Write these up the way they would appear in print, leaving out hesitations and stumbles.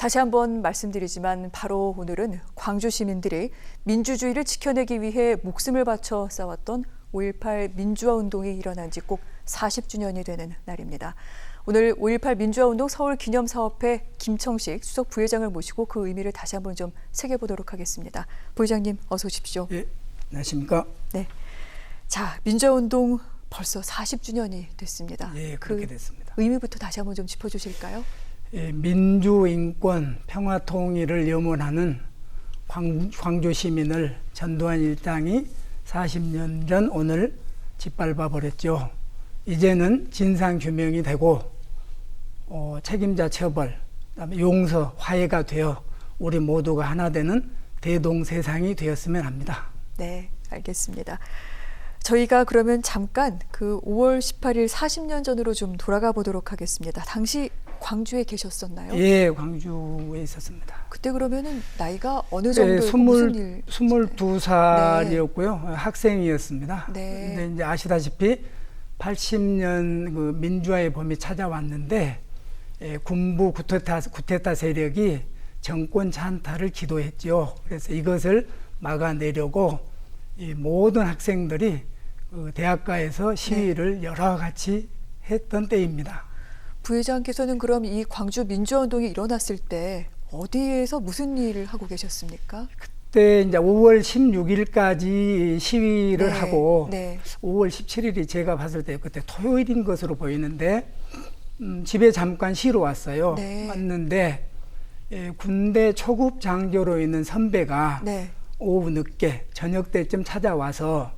다시 한번 말씀드리지만 바로 오늘은 광주 시민들이 민주주의를 지켜내기 위해 목숨을 바쳐 싸웠던 5.18 민주화 운동이 일어난 지 꼭 40주년이 되는 날입니다. 오늘 5.18 민주화 운동 서울 기념사업회 김청식 수석 부회장을 모시고 그 의미를 다시 한번 좀 새겨보도록 하겠습니다. 부회장님 어서 오십시오. 예, 안녕하십니까? 네. 자, 민주화 운동 벌써 40주년이 됐습니다. 예, 그렇게 됐습니다. 의미부터 다시 한번 좀 짚어주실까요? 예, 민주, 인권, 평화, 통일을 염원하는 광주 시민을 전두환 일당이 40년 전 오늘 짓밟아 버렸죠. 이제는 진상 규명이 되고 책임자 처벌, 그다음에 용서, 화해가 되어 우리 모두가 하나 되는 대동세상이 되었으면 합니다. 네, 알겠습니다. 저희가 그러면 잠깐 그 5월 18일 40년 전으로 좀 돌아가 보도록 하겠습니다. 당시 광주에 계셨었나요? 예, 광주에 있었습니다. 그때 그러면은 나이가 어느 정도였고 네, 무슨 일? 22살이었고요. 네. 학생이었습니다. 네. 근데 이제 아시다시피 80년 그 민주화의 봄이 찾아왔는데 군부 구테타 세력이 정권 찬탈을 기도했죠. 그래서 이것을 막아내려고 이 모든 학생들이 그 대학가에서 시위를 여러 같이 했던 때입니다. 부회장께서는 그럼 이 광주 민주화 운동이 일어났을 때 어디에서 무슨 일을 하고 계셨습니까? 그때 이제 5월 16일까지 시위를 하고 5월 17일이 제가 봤을 때 그때 토요일인 것으로 보이는데 집에 잠깐 쉬러 왔어요. 왔는데 군대 초급 장교로 있는 선배가 오후 늦게 저녁 때쯤 찾아와서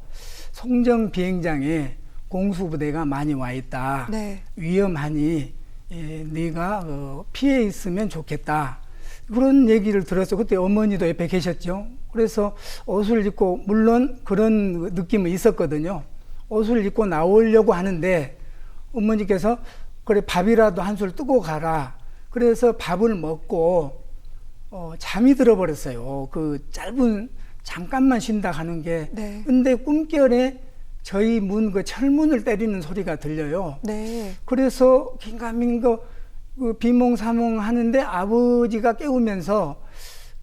송정 비행장에 공수부대가 많이 와 있다. 위험하니 네가 피해 있으면 좋겠다. 그런 얘기를 들었어요. 그때 어머니도 옆에 계셨죠. 그래서 옷을 입고, 물론 그런 느낌은 있었거든요. 옷을 입고 나오려고 하는데 어머니께서 그래 밥이라도 한술 뜨고 가라. 그래서 밥을 먹고 잠이 들어버렸어요. 그 짧은 잠깐만 쉰다 하는 게. 근데 꿈결에 저희 문 그 철문을 때리는 소리가 들려요. 그래서 긴가민가 그 비몽사몽 하는데 아버지가 깨우면서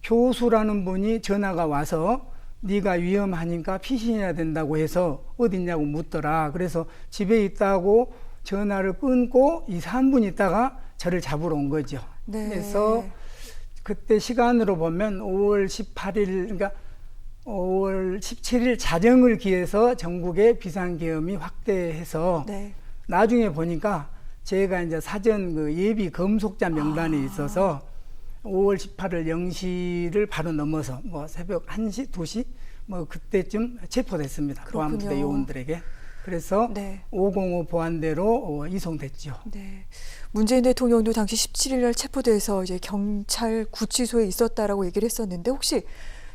교수라는 분이 전화가 와서 네가 위험하니까 피신해야 된다고 해서 어딨냐고 묻더라. 그래서 집에 있다고 전화를 끊고 2, 3분 있다가 저를 잡으러 온 거죠. 그래서 그때 시간으로 보면 5월 18일 그러니까 5월 17일 자정을 기해서 전국에 비상계엄이 확대해서 나중에 보니까 제가 이제 사전 그 예비 검속자 명단에 있어서 5월 18일 0시를 바로 넘어서 뭐 새벽 1시, 2시 뭐 그때쯤 체포됐습니다. 보안부대 요원들에게. 그래서 505 보안대로 이송됐죠. 문재인 대통령도 당시 17일 날 체포돼서 이제 경찰 구치소에 있었다라고 얘기를 했었는데 혹시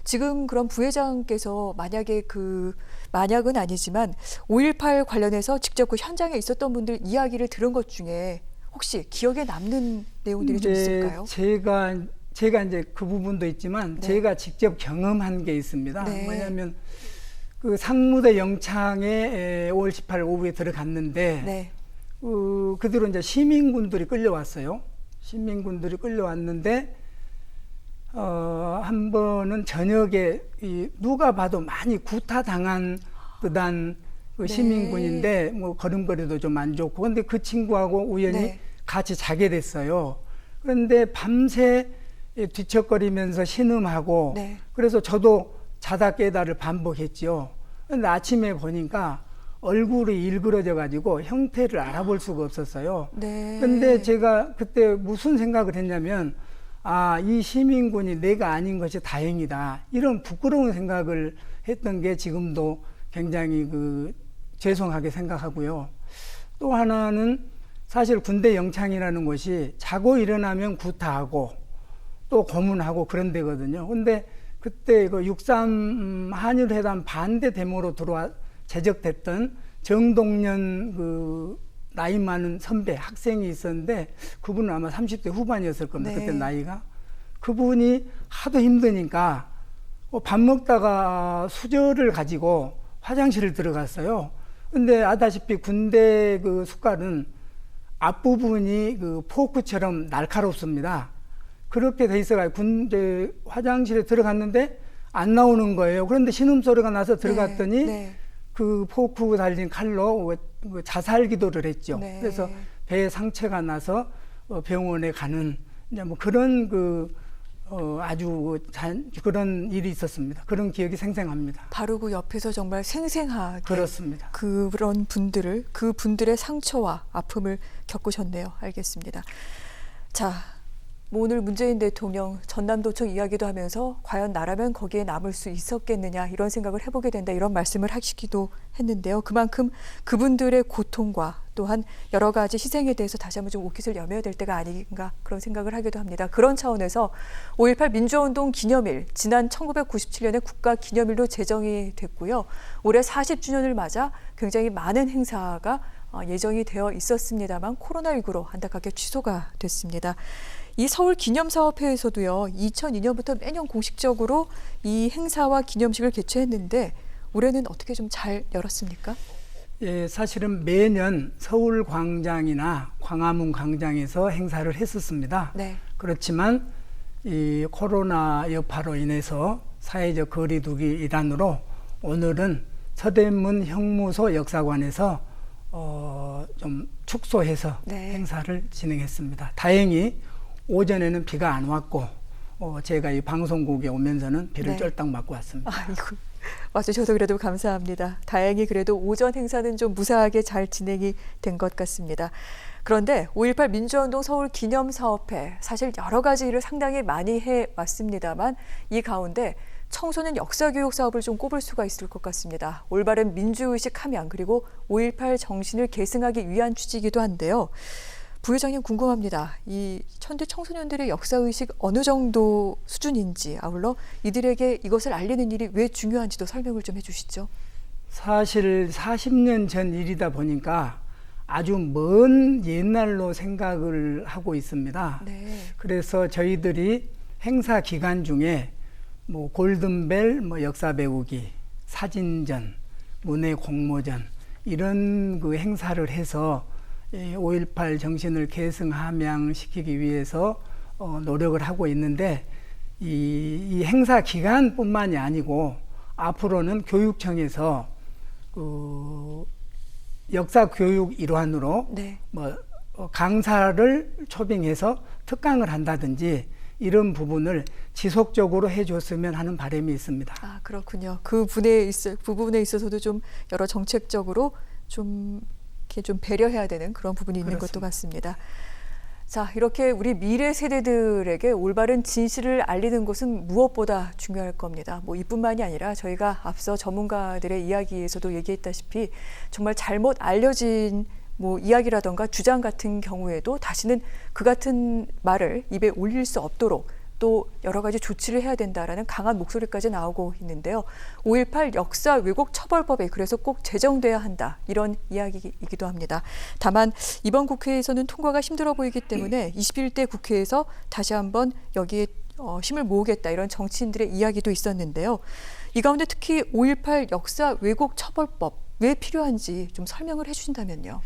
지금 그럼 부회장께서 만약에 만약은 아니지만 5.18 관련해서 직접 그 현장에 있었던 분들 이야기를 들은 것 중에 혹시 기억에 남는 내용들이 좀 있을까요? 제가 이제 그 부분도 있지만 제가 직접 경험한 게 있습니다. 뭐냐면 그 상무대 영창에 5월 18일 오후에 들어갔는데 그대로 이제 시민군들이 끌려왔어요. 시민군들이 끌려왔는데 한 번은 저녁에 누가 봐도 많이 구타당한 듯한 그 시민군인데 뭐 걸음걸이도 좀 안 좋고 근데 그 친구하고 우연히 같이 자게 됐어요. 그런데 밤새 뒤척거리면서 신음하고 그래서 저도 자다 깨다를 반복했죠. 근데 아침에 보니까 얼굴이 일그러져 가지고 형태를 알아볼 수가 없었어요. 근데 제가 그때 무슨 생각을 했냐면 이 시민군이 내가 아닌 것이 다행이다. 이런 부끄러운 생각을 했던 게 지금도 굉장히 죄송하게 생각하고요. 또 하나는 사실 군대 영창이라는 곳이 자고 일어나면 구타하고 또 고문하고 그런 데거든요. 근데 그때 그 6.3 한일회담 반대 데모로 제적됐던 정동년 나이 많은 선배 학생이 있었는데 그분은 아마 30대 후반이었을 겁니다. 그때 나이가. 그분이 하도 힘드니까 밥 먹다가 수저를 가지고 화장실을 들어갔어요. 근데 아다시피 군대 그 숟갈은 앞부분이 그 포크처럼 날카롭습니다. 그렇게 돼 있어가지고 군대 화장실에 들어갔는데 안 나오는 거예요. 그런데 신음소리가 나서 들어갔더니 네, 네. 그 포크 달린 칼로 자살 기도를 했죠. 네. 그래서 배에 상처가 나서 병원에 가는 이제 뭐 그런 아주 그런 일이 있었습니다. 그런 기억이 생생합니다. 바로 그 옆에서 정말 생생하게 그렇습니다. 그런 그분들의 상처와 아픔을 겪으셨네요. 알겠습니다. 자, 뭐 오늘 문재인 대통령 전남도청 이야기도 하면서 과연 나라면 거기에 남을 수 있었겠느냐 이런 생각을 해보게 된다 이런 말씀을 하시기도 했는데요. 그만큼 그분들의 고통과 또한 여러 가지 희생에 대해서 다시 한번 좀 옷깃을 여며야 될 때가 아닌가 그런 생각을 하기도 합니다. 그런 차원에서 5.18 민주화운동 기념일, 지난 1997년에 국가기념일로 제정이 됐고요. 올해 40주년을 맞아 굉장히 많은 행사가 예정이 되어 있었습니다만 코로나19로 안타깝게 취소가 됐습니다. 이 서울기념사업회에서도요, 2002년부터 매년 공식적으로 이 행사와 기념식을 개최했는데 올해는 어떻게 좀 잘 열었습니까? 예, 사실은 매년 서울광장이나 광화문 광장에서 행사를 했었습니다. 네. 그렇지만 이 코로나 여파로 인해서 사회적 거리두기 일환으로 오늘은 서대문 형무소 역사관에서 좀 축소해서 네. 행사를 진행했습니다. 다행히 오전에는 비가 안 왔고 제가 이 방송국에 오면서는 비를 네. 쫄딱 맞고 왔습니다. 아이고, 와주셔서 그래도 감사합니다. 다행히 그래도 오전 행사는 좀 무사하게 잘 진행이 된 것 같습니다. 그런데 5.18 민주화운동 서울기념사업회 사실 여러 가지 일을 상당히 많이 해왔습니다만 이 가운데 청소년 역사교육 사업을 좀 꼽을 수가 있을 것 같습니다. 올바른 민주의식 함양 그리고 5.18 정신을 계승하기 위한 취지이기도 한데요. 부회장님 궁금합니다. 이 현대 청소년들의 역사의식 어느 정도 수준인지 아울러 이들에게 이것을 알리는 일이 왜 중요한지도 설명을 좀 해주시죠. 사실 40년 전 일이다 보니까 아주 먼 옛날로 생각을 하고 있습니다. 네. 그래서 저희들이 행사 기간 중에 뭐 골든벨, 뭐 역사 배우기, 사진전, 문해 공모전 이런 그 행사를 해서 5.18 정신을 계승 함양시키기 위해서 노력을 하고 있는데 이 행사 기간뿐만이 아니고 앞으로는 교육청에서 그 역사 교육 일환으로 네. 뭐 강사를 초빙해서 특강을 한다든지 이런 부분을 지속적으로 해줬으면 하는 바람이 있습니다. 아, 그렇군요. 그 부분에 있어서도 좀 여러 정책적으로 좀 배려해야 되는 그런 부분이 있는 그렇습니다. 것도 같습니다. 자, 이렇게 우리 미래 세대들에게 올바른 진실을 알리는 것은 무엇보다 중요할 겁니다. 뭐 이뿐만이 아니라 저희가 앞서 전문가들의 이야기에서도 얘기했다시피 정말 잘못 알려진 뭐 이야기라던가 주장 같은 경우에도 다시는 그 같은 말을 입에 올릴 수 없도록 또 여러 가지 조치를 해야 된다라는 강한 목소리까지 나오고 있는데요. 5.18 역사 왜곡 처벌법에 그래서 꼭 제정돼야 한다. 이런 이야기이기도 합니다. 다만 이번 국회에서는 통과가 힘들어 보이기 때문에 21대 국회에서 다시 한번 여기에 힘을 모으겠다. 이런 정치인들의 이야기도 있었는데요. 이 가운데 특히 5.18 역사 왜곡 처벌법 왜 필요한지 좀 설명을 해주신다면요.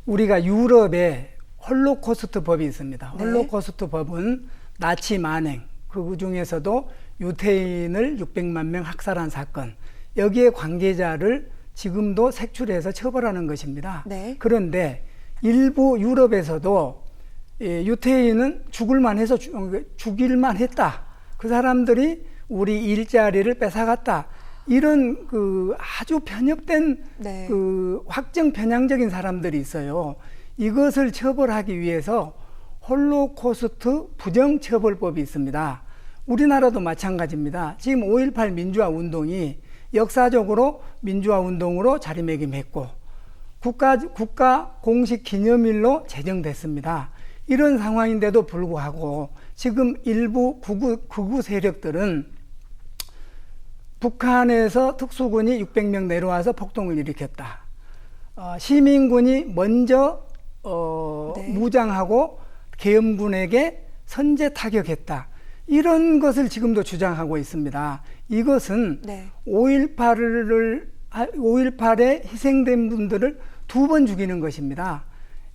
우리가 유럽에 홀로코스트 법이 있습니다. 네. 홀로코스트 법은 나치 만행, 그 중에서도 유태인을 600만 명 학살한 사건, 여기에 관계자를 지금도 색출해서 처벌하는 것입니다. 네. 그런데 일부 유럽에서도 유태인은 죽을만 해서 죽일만 했다. 그 사람들이 우리 일자리를 뺏어갔다. 이런 그 아주 편협된 네. 그 확정 편향적인 사람들이 있어요. 이것을 처벌하기 위해서 홀로코스트 부정처벌법이 있습니다. 우리나라도 마찬가지입니다. 지금 5.18 민주화 운동이 역사적으로 민주화 운동으로 자리매김했고 국가 공식 기념일로 제정됐습니다. 이런 상황인데도 불구하고 지금 일부 극우 세력들은 북한에서 특수군이 600명 내려와서 폭동을 일으켰다. 시민군이 먼저 네. 무장하고 계엄군에게 선제 타격했다. 이런 것을 지금도 주장하고 있습니다. 이것은 네. 5.18에 희생된 분들을 2번 죽이는 것입니다.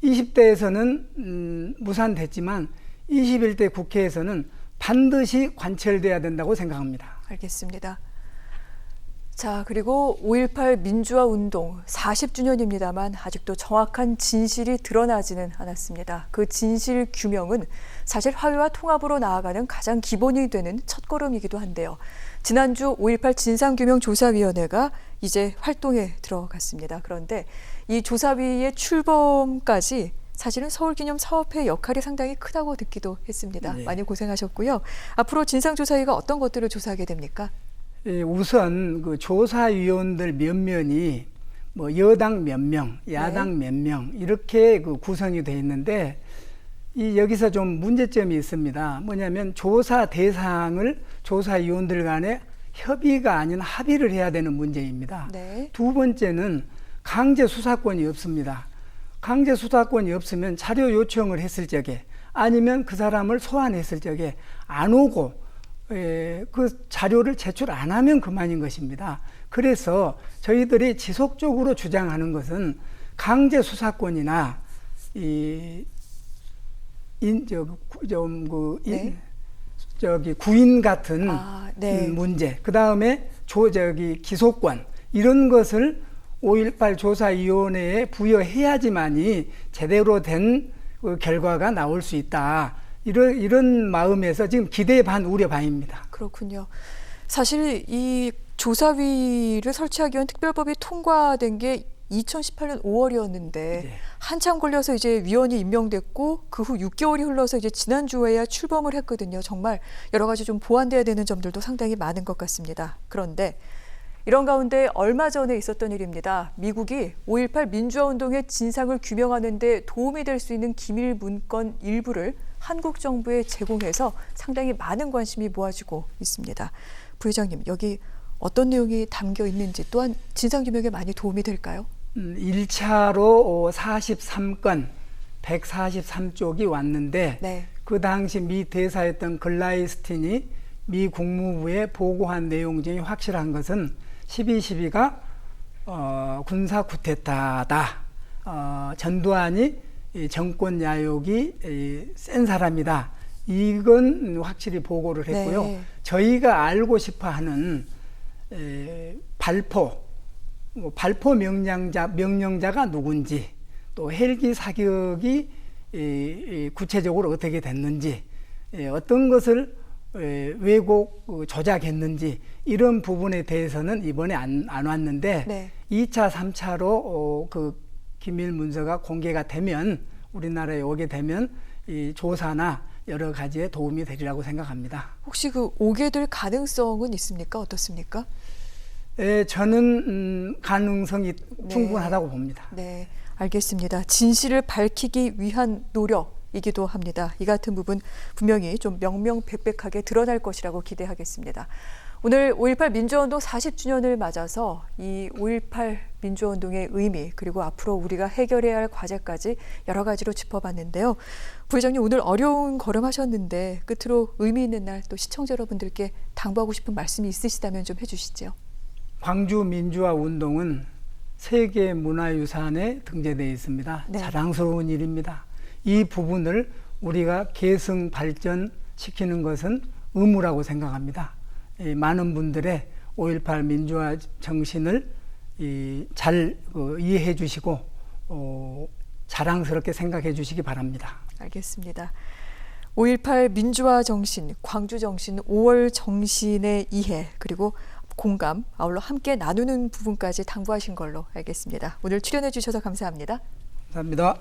20대에서는 무산됐지만 21대 국회에서는 반드시 관철돼야 된다고 생각합니다. 알겠습니다. 자, 그리고 5.18 민주화 운동 40주년입니다만 아직도 정확한 진실이 드러나지는 않았습니다. 그 진실 규명은 사실 화해와 통합으로 나아가는 가장 기본이 되는 첫걸음이기도 한데요. 지난주 5.18 진상규명조사위원회가 이제 활동에 들어갔습니다. 그런데 이 조사위의 출범까지 사실은 서울기념사업회 역할이 상당히 크다고 듣기도 했습니다. 네. 많이 고생하셨고요. 앞으로 진상조사위가 어떤 것들을 조사하게 됩니까? 우선 그 조사위원들 몇몇이 뭐 여당 몇 명, 야당 몇 명 이렇게 그 구성이 돼 있는데 여기서 좀 문제점이 있습니다. 뭐냐면 조사 대상을 조사위원들 간에 협의가 아닌 합의를 해야 되는 문제입니다. 네. 두 번째는 강제 수사권이 없습니다. 강제 수사권이 없으면 자료 요청을 했을 적에 아니면 그 사람을 소환했을 적에 안 오고 그 자료를 제출 안 하면 그만인 것입니다. 그래서 저희들이 지속적으로 주장하는 것은 강제 수사권이나 구인 같은 문제, 그 다음에 기소권 이런 것을 5.18 조사위원회에 부여해야지만이 제대로 된 결과가 나올 수 있다. 이런 마음에서 지금 기대 반 우려 반입니다. 그렇군요. 사실 이 조사위를 설치하기 위한 특별법이 통과된 게 2018년 5월이었는데 네. 한참 걸려서 이제 위원이 임명됐고 그 후 6개월이 흘러서 이제 지난주에야 출범을 했거든요. 정말 여러 가지 좀 보완돼야 되는 점들도 상당히 많은 것 같습니다. 그런데 이런 가운데 얼마 전에 있었던 일입니다. 미국이 5.18 민주화 운동의 진상을 규명하는 데 도움이 될 수 있는 기밀 문건 일부를 한국 정부에 제공해서 상당히 많은 관심이 모아지고 있습니다. 부회장님, 여기 어떤 내용이 담겨 있는지 또한 진상규명에 많이 도움이 될까요? 1차로 43건 143쪽이 왔는데 네. 그 당시 미 대사였던 글라이스틴이 미 국무부에 보고한 내용 중에 확실한 것은 12.12가 군사 쿠데타다. 전두환이 정권 야욕이 센 사람이다. 이건 확실히 보고를 했고요. 네. 저희가 알고 싶어하는 발포 명령자가 누군지, 또 헬기 사격이 구체적으로 어떻게 됐는지, 어떤 것을 왜곡 조작했는지 이런 부분에 대해서는 이번에 안 왔는데 네. 2차, 3차로 그 기밀 문서가 공개가 되면 우리나라에 오게 되면 이 조사나 여러 가지에 도움이 되리라고 생각합니다. 혹시 그 오게 될 가능성은 있습니까? 어떻습니까? 저는 가능성이 충분하다고 봅니다. 네, 알겠습니다. 진실을 밝히기 위한 노력이기도 합니다. 이 같은 부분 분명히 좀 명명백백하게 드러날 것이라고 기대하겠습니다. 오늘 5.18 민주화운동 40주년을 맞아서 이 5.18 민주화운동의 의미 그리고 앞으로 우리가 해결해야 할 과제까지 여러 가지로 짚어봤는데요. 부회장님, 오늘 어려운 걸음 하셨는데 끝으로 의미 있는 날 또 시청자 여러분들께 당부하고 싶은 말씀이 있으시다면 좀 해주시죠. 광주 민주화 운동은 세계 문화유산에 등재되어 있습니다. 네. 자랑스러운 일입니다. 이 부분을 우리가 계승 발전시키는 것은 의무라고 생각합니다. 많은 분들의 5.18 민주화 정신을 잘 이해해 주시고 자랑스럽게 생각해 주시기 바랍니다. 알겠습니다. 5.18 민주화 정신, 광주 정신, 5월 정신의 이해 그리고 공감, 아울러 함께 나누는 부분까지 당부하신 걸로 알겠습니다. 오늘 출연해 주셔서 감사합니다. 감사합니다.